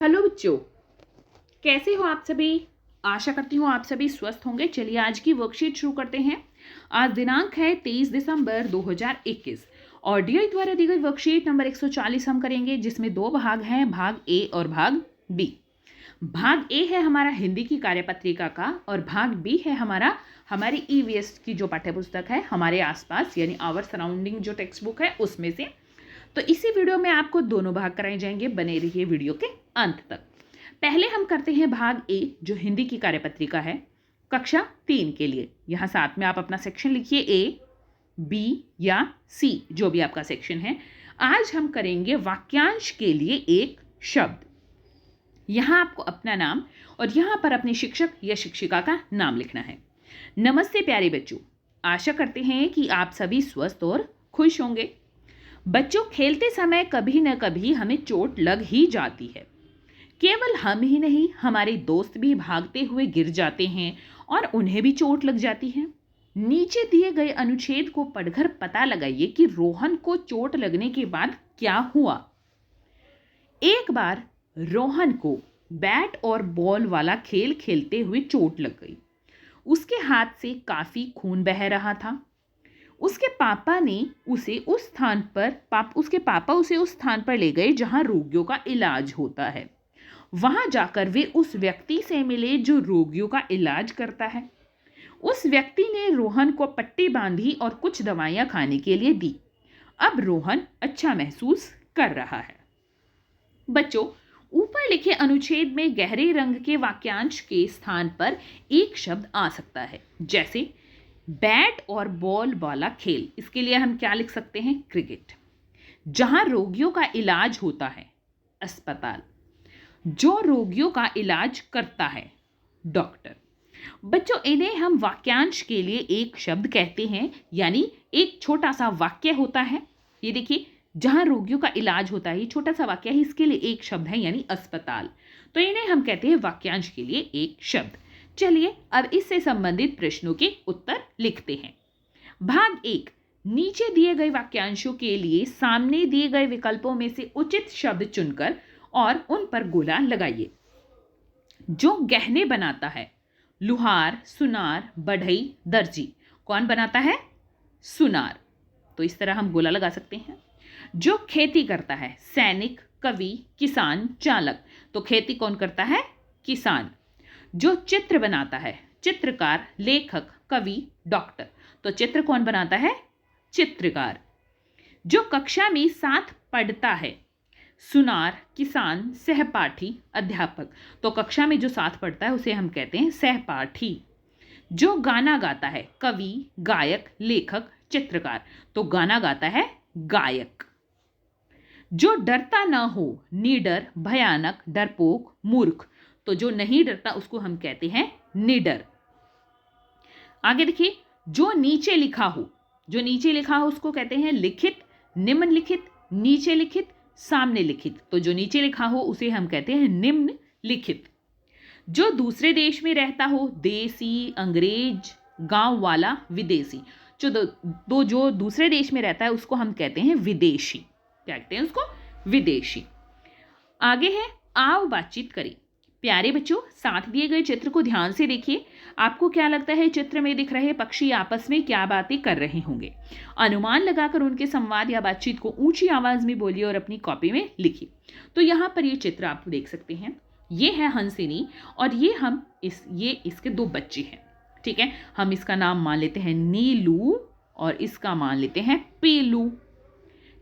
Hello बच्चों, कैसे हो आप सभी। आशा करती हूँ आप सभी स्वस्थ होंगे। चलिए आज की वर्कशीट शुरू करते हैं। आज दिनांक है 23 दिसंबर 2021 और डीआई द्वारा दी गई वर्कशीट नंबर 140 हम करेंगे, जिसमें दो भाग हैं, भाग ए और भाग बी। भाग ए है हमारा हिंदी की कार्यपत्रिका का और भाग बी है हमारी ईवीएस की जो पाठ्यपुस्तक है, हमारे आसपास यानी आवर सराउंडिंग जो टेक्स्ट बुक है उसमें से। तो इसी वीडियो में आपको दोनों भाग कराए जाएंगे, बने रहिए वीडियो के अंत तक। पहले हम करते हैं भाग ए जो हिंदी की कार्यपत्रिका है कक्षा 3 के लिए। यहाँ साथ में आप अपना सेक्शन लिखिए, ए बी या सी जो भी आपका सेक्शन है। आज हम करेंगे वाक्यांश के लिए एक शब्द। यहाँ आपको अपना नाम और यहाँ पर अपने शिक्षक या शिक्षिका का नाम लिखना है। नमस्ते प्यारे बच्चों, आशा करते हैं कि आप सभी स्वस्थ और खुश होंगे। बच्चों, खेलते समय कभी न कभी हमें चोट लग ही जाती है। केवल हम ही नहीं, हमारे दोस्त भी भागते हुए गिर जाते हैं और उन्हें भी चोट लग जाती है। नीचे दिए गए अनुच्छेद को पढ़कर पता लगाइए कि रोहन को चोट लगने के बाद क्या हुआ। एक बार रोहन को बैट और बॉल वाला खेल खेलते हुए चोट लग गई। उसके हाथ से काफी खून बह रहा था। उसके पापा उसे उस स्थान पर ले गए जहां रोगियों का इलाज होता है। वहां जाकर वे उस व्यक्ति से मिले जो रोगियों का इलाज करता है। उस व्यक्ति ने रोहन को पट्टी बांधी और कुछ दवाइयां खाने के लिए दी। अब रोहन अच्छा महसूस कर रहा है। बच्चों, ऊपर लिखे अनुच्छेद में गहरे रंग के वाक्यांश के स्थान पर एक शब्द आ सकता है, जैसे बैट और बॉल वाला खेल। इसके लिए हम क्या लिख सकते हैं? क्रिकेट। जहां रोगियों का इलाज होता है, अस्पताल। जो रोगियों का इलाज करता है, डॉक्टर। बच्चों, इन्हें हम वाक्यांश के लिए एक शब्द कहते हैं, यानी एक छोटा सा वाक्य होता है। ये देखिए, जहां रोगियों का इलाज होता है, ये छोटा सा वाक्य है, इसके लिए एक शब्द है यानी अस्पताल। तो इन्हें हम कहते हैं वाक्यांश के लिए एक शब्द। चलिए अब इससे संबंधित प्रश्नों के उत्तर लिखते हैं। भाग 1, नीचे दिए गए वाक्यांशों के लिए सामने दिए गए विकल्पों में से उचित शब्द चुनकर और उन पर गोला लगाइए। जो गहने बनाता है, लुहार, सुनार, बढ़ई, दर्जी। कौन बनाता है? सुनार। तो इस तरह हम गोला लगा सकते हैं। जो खेती करता है, सैनिक, कवि, किसान, चालक। तो खेती कौन करता है? किसान। जो चित्र बनाता है, चित्रकार, लेखक, कवि, डॉक्टर। तो चित्र कौन बनाता है? चित्रकार। जो कक्षा में साथ पढ़ता है, सुनार, किसान, सहपाठी, अध्यापक। तो कक्षा में जो साथ पढ़ता है उसे हम कहते हैं सहपाठी। जो गाना गाता है, कवि, गायक, लेखक, चित्रकार। तो गाना गाता है गायक। जो डरता ना हो, निडर, भयानक, डरपोक, मूर्ख। तो जो नहीं डरता उसको हम कहते हैं निडर। आगे देखिए, जो नीचे लिखा हो, जो नीचे लिखा हो उसको कहते हैं लिखित, निम्नलिखित, नीचे लिखित, सामने लिखित। तो जो नीचे लिखा हो उसे हम कहते हैं निम्न लिखित। जो दूसरे देश में रहता हो, देसी, अंग्रेज, गांव वाला, विदेशी। जो दूसरे देश में रहता है उसको हम कहते हैं विदेशी। क्या कहते हैं उसको? विदेशी। आगे है, आओ बातचीत करें। प्यारे बच्चों, साथ दिए गए चित्र को ध्यान से देखिए। आपको क्या लगता है चित्र में दिख रहे पक्षी आपस में क्या बातें कर रहे होंगे? अनुमान लगाकर उनके संवाद या बातचीत को ऊंची आवाज में बोलिए और अपनी कॉपी में लिखिए। तो यहाँ पर ये चित्र आप देख सकते हैं। ये है हंसिनी और ये इसके दो बच्चे हैं। ठीक है, हम इसका नाम मान लेते हैं नीलू और इसका मान लेते हैं पीलू।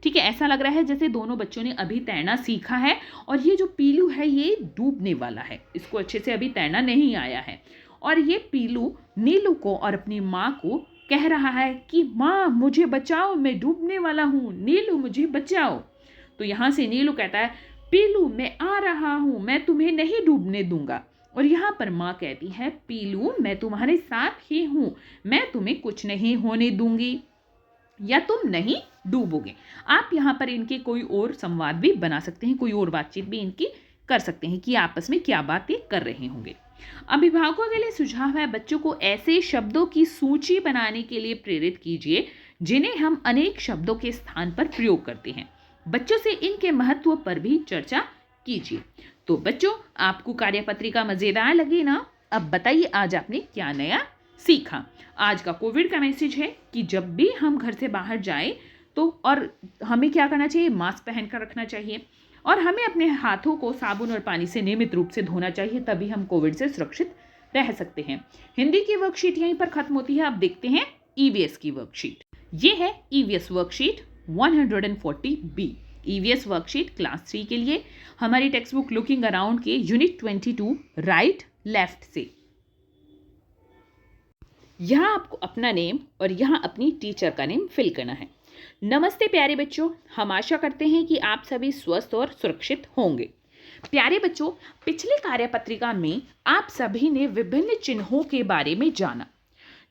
ठीक है, ऐसा लग रहा है जैसे दोनों बच्चों ने अभी तैरना सीखा है और ये जो पीलू है ये डूबने वाला है, इसको अच्छे से अभी तैरना नहीं आया है। और ये पीलू नीलू को और अपनी माँ को कह रहा है कि माँ मुझे बचाओ, मैं डूबने वाला हूँ, नीलू मुझे बचाओ। तो यहाँ से नीलू कहता है, पीलू मैं आ रहा हूँ, मैं तुम्हें नहीं डूबने दूंगा। और यहाँ पर माँ कहती है, पीलू मैं तुम्हारे साथ ही हूँ, मैं तुम्हें कुछ नहीं होने दूंगी या तुम नहीं डूबोगे। आप यहाँ पर इनके कोई और संवाद भी बना सकते हैं, कोई और बातचीत भी इनकी कर सकते हैं कि आपस में क्या बातें कर रहे होंगे। अभिभावकों के लिए सुझाव है, बच्चों को ऐसे शब्दों की सूची बनाने के लिए प्रेरित कीजिए जिन्हें हम अनेक शब्दों के स्थान पर प्रयोग करते हैं। बच्चों से इनके महत्व पर भी चर्चा कीजिए। तो बच्चों, आपको कार्यपत्रिका मज़ेदार लगी ना? अब बताइए आज आपने क्या नया सीखा। आज का कोविड का मैसेज है कि जब भी हम घर से बाहर जाएं तो और हमें क्या करना चाहिए, मास्क पहन कर रखना चाहिए और हमें अपने हाथों को साबुन और पानी से नियमित रूप से धोना चाहिए, तभी हम कोविड से सुरक्षित रह सकते हैं। हिंदी की वर्कशीट यहीं पर खत्म होती है। अब देखते हैं ईवीएस की वर्कशीट। ये है EVS worksheet 140B। EVS worksheet class 3 के लिए हमारी टेक्स्ट बुक लुकिंग अराउंड के यूनिट 22 राइट लेफ्ट से। यहाँ आपको अपना नेम और यहाँ अपनी टीचर का नेम फिल करना है। नमस्ते प्यारे बच्चों, हम आशा करते हैं कि आप सभी स्वस्थ और सुरक्षित होंगे। प्यारे बच्चों, पिछली कार्यपत्रिका में आप सभी ने विभिन्न चिन्हों के बारे में जाना।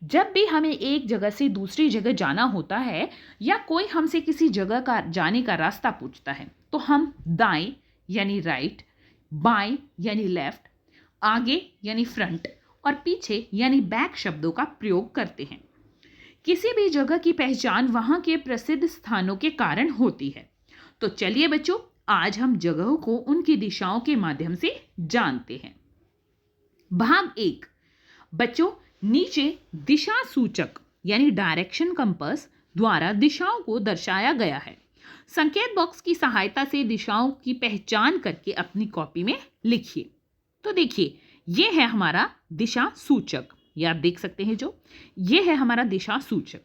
जब भी हमें एक जगह से दूसरी जगह जाना होता है या कोई हमसे किसी जगह का जाने का रास्ता पूछता है तो हम दाएं यानी राइट, बाएं यानी लेफ्ट, आगे यानी फ्रंट और पीछे यानी बैक शब्दों का प्रयोग करते हैं। किसी भी जगह की पहचान वहां के प्रसिद्ध स्थानों के कारण होती है। तो चलिए बच्चों, आज हम जगहों को उनकी दिशाओं के माध्यम से जानते हैं। भाग 1। बच्चों, नीचे दिशा सूचक यानी डायरेक्शन कंपास द्वारा दिशाओं को दर्शाया गया है। संकेत बॉक्स की सहायता से दिशाओं की पहचान करके अपनी कॉपी में लिखिए। तो देखिए, ये है हमारा दिशा सूचक, ये आप देख सकते हैं जो ये है हमारा दिशा सूचक।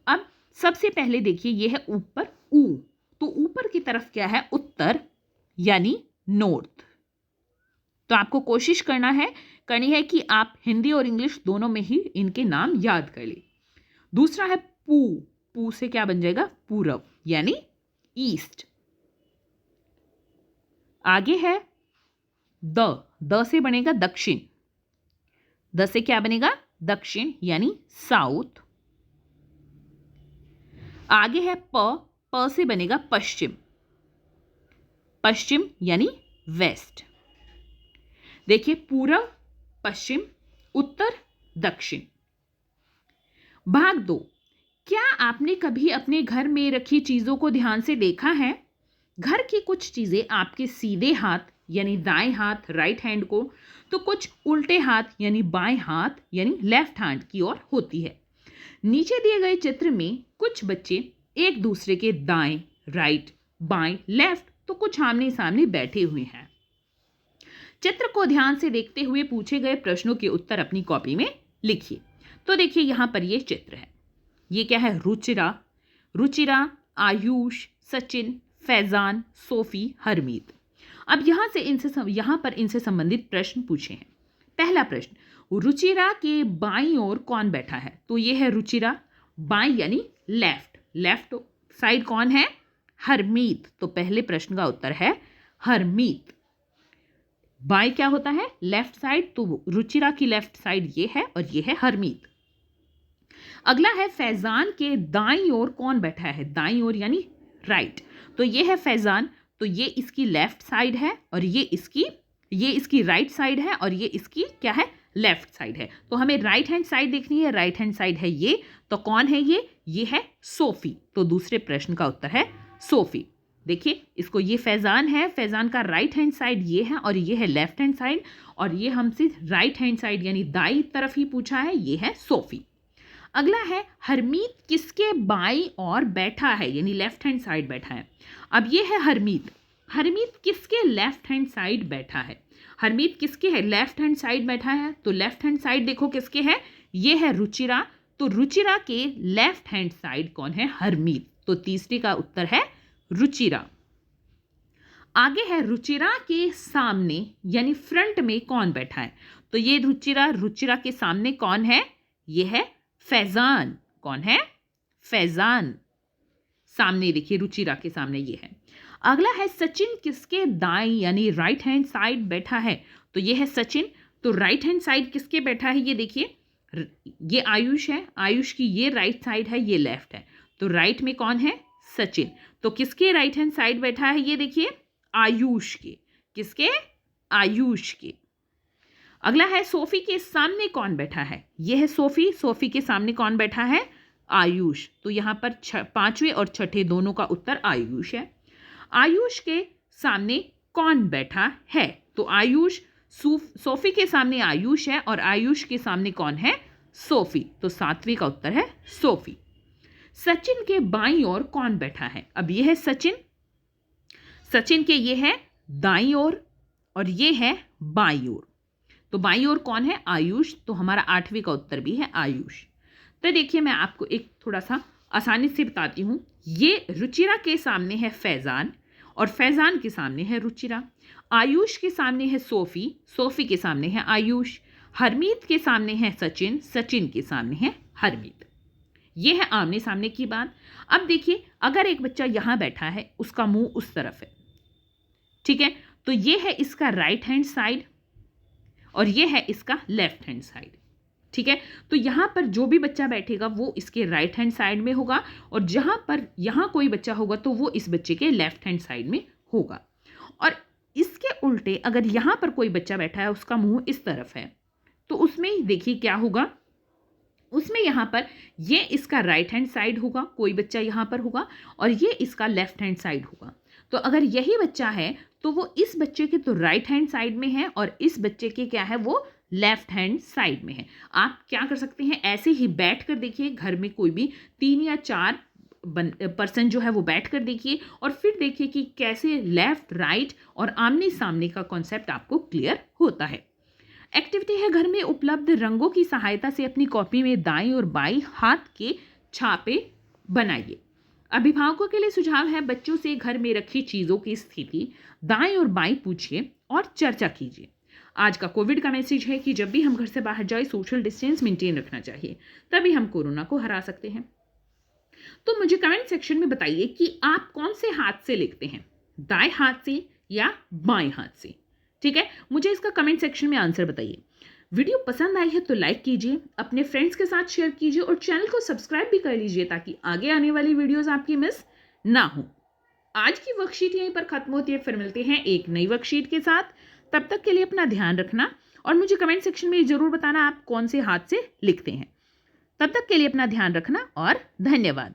अब सबसे पहले देखिए, ये है ऊपर ऊ, तो ऊपर की तरफ क्या है, उत्तर यानी नॉर्थ। तो आपको कोशिश करनी है कि आप हिंदी और इंग्लिश दोनों में ही इनके नाम याद कर ले। दूसरा है पू, पू से क्या बन जाएगा, पूरब यानी ईस्ट। आगे है द से बनेगा दक्षिण, द से क्या बनेगा, दक्षिण यानी साउथ। आगे है प से बनेगा पश्चिम, पश्चिम यानी वेस्ट। देखिए, पूर्व, पश्चिम, उत्तर, दक्षिण। भाग 2। क्या आपने कभी अपने घर में रखी चीजों को ध्यान से देखा है? घर की कुछ चीजें आपके सीधे हाथ यानी दाएं हाथ राइट हैंड को, तो कुछ उल्टे हाथ यानी बाएं हाथ यानी लेफ्ट हैंड की ओर होती है। नीचे दिए गए चित्र में कुछ बच्चे एक दूसरे के दाएं राइट, बाएं लेफ्ट, तो कुछ आमने सामने बैठे हुए हैं। चित्र को ध्यान से देखते हुए पूछे गए प्रश्नों के उत्तर अपनी कॉपी में लिखिए। तो देखिए, यहां पर ये चित्र है। ये क्या है, रुचिरा, रुचिरा, आयुष, सचिन, फैजान, सोफी, हरमीत। अब यहां पर इनसे संबंधित प्रश्न पूछे हैं। पहला प्रश्न, रुचिरा के बाईं ओर कौन बैठा है? तो ये है रुचिरा, बाईं यानी लेफ्ट, लेफ्ट साइड कौन है, हरमीत। तो पहले प्रश्न का उत्तर है हरमीत। बाएं क्या होता है, लेफ्ट साइड, तो रुचिरा की लेफ्ट साइड ये है और ये है हरमीत। अगला है फैजान के दाईं ओर कौन बैठा है? दाईं ओर यानी राइट, तो ये है फैजान, तो ये इसकी लेफ्ट साइड है और ये इसकी राइट साइड है और ये इसकी क्या है, लेफ्ट साइड है। तो हमें राइट हैंड साइड देखनी है, राइट हैंड साइड है ये, तो कौन है ये है सोफी। तो दूसरे प्रश्न का उत्तर है सोफी। देखिए, इसको ये फैजान है, फैजान का राइट हैंड साइड ये है और ये है लेफ्ट हैंड साइड, और ये हमसे राइट हैंड साइड यानी दाईं तरफ ही पूछा है, ये है सोफी। अगला है हरमीत किसके बाईं ओर बैठा है, यानी लेफ्ट हैंड साइड बैठा है। अब ये है हरमीत, हरमीत किसके लेफ्ट हैंड साइड बैठा है? हरमीत किसके है, लेफ्ट हैंड साइड बैठा है, तो लेफ्ट हैंड साइड देखो किसके है, ये है रुचिरा, तो रुचिरा के लेफ्ट हैंड साइड कौन है, हरमीत। तो तीसरे का उत्तर है रुचिरा। आगे है रुचिरा के सामने यानी फ्रंट में कौन बैठा है? तो ये रुचिरा के सामने कौन है, ये है फैजान। कौन है, फैजान। सामने देखिए, रुचिरा के सामने ये है। अगला है सचिन किसके दाएं यानी राइट हैंड साइड बैठा है? तो ये है सचिन, तो राइट हैंड साइड किसके बैठा है, ये देखिए, ये आयुष है, आयुष की ये राइट साइड है, ये लेफ्ट है, तो राइट में कौन है, सचिन। तो किसके राइट हैंड साइड बैठा है, ये देखिए, आयुष के। किसके, आयुष के। अगला है सोफी के सामने कौन बैठा है? ये है सोफी, सोफी के सामने कौन बैठा है, आयुष। तो यहां पर पांचवें और छठे दोनों का उत्तर आयुष है। आयुष के सामने कौन बैठा है? तो आयुष, सोफी के सामने आयुष है और आयुष के सामने कौन है? सोफी। तो 7वीं का उत्तर है सोफी। सचिन के बाईं ओर कौन बैठा है? अब ये है सचिन, सचिन के ये है दाईं ओर और ये है बाईं ओर। तो बाईं ओर कौन है? आयुष। तो हमारा 8वीं का उत्तर भी है आयुष। तो देखिए मैं आपको एक थोड़ा सा आसानी से बताती हूँ। ये रुचिरा के सामने है फैजान और फैजान के सामने है रुचिरा। आयुष के सामने है सोफी, सोफी के सामने है आयुष। हरमीत के सामने है सचिन, सचिन के सामने है हरमीत। ये है आमने सामने की बात। अब देखिए अगर एक बच्चा यहाँ बैठा है, उसका मुंह उस तरफ है, ठीक है, तो ये है इसका राइट हैंड साइड और ये है इसका लेफ्ट हैंड साइड, ठीक है। तो यहाँ पर जो भी बच्चा बैठेगा वो इसके राइट हैंड साइड में होगा और जहाँ पर यहाँ कोई बच्चा होगा तो वो इस बच्चे के लेफ्ट हैंड साइड में होगा। और इसके उल्टे अगर यहाँ पर कोई बच्चा बैठा है, उसका मुंह इस तरफ है, तो उसमें देखिए क्या होगा, उसमें यहाँ पर ये इसका राइट हैंड साइड होगा, कोई बच्चा यहाँ पर होगा और ये इसका लेफ्ट हैंड साइड होगा। तो अगर यही बच्चा है तो वो इस बच्चे के तो राइट हैंड साइड में है और इस बच्चे के क्या है, वो लेफ्ट हैंड साइड में है। आप क्या कर सकते हैं, ऐसे ही बैठ कर देखिए, घर में कोई भी 3 या 4 पर्सन जो है वो बैठ कर देखिए और फिर देखिए कि कैसे लेफ्ट राइट और आमने सामने का कॉन्सेप्ट आपको क्लियर होता है। एक्टिविटी है, घर में उपलब्ध रंगों की सहायता से अपनी कॉपी में दाईं और बाईं हाथ के छापे बनाइए। अभिभावकों के लिए सुझाव है, बच्चों से घर में रखी चीज़ों की स्थिति दाएं और बाईं पूछिए और चर्चा कीजिए। आज का कोविड का मैसेज है कि जब भी हम घर से बाहर जाए सोशल डिस्टेंस मेंटेन रखना चाहिए, तभी हम कोरोना को हरा सकते हैं। तो मुझे कमेंट सेक्शन में बताइए कि आप कौन से हाथ से लिखते हैं, दाएं हाथ से या बाएं हाथ से, ठीक है। मुझे इसका कमेंट सेक्शन में आंसर बताइए। वीडियो पसंद आई है तो लाइक कीजिए, अपने फ्रेंड्स के साथ शेयर कीजिए और चैनल को सब्सक्राइब भी कर लीजिए ताकि आगे आने वाली वीडियोस आपकी मिस ना हो। आज की वर्कशीट यहीं पर खत्म होती है, फिर मिलते हैं एक नई वर्कशीट के साथ। तब तक के लिए अपना ध्यान रखना और मुझे कमेंट सेक्शन में जरूर बताना आप कौन से हाथ से लिखते हैं। तब तक के लिए अपना ध्यान रखना और धन्यवाद।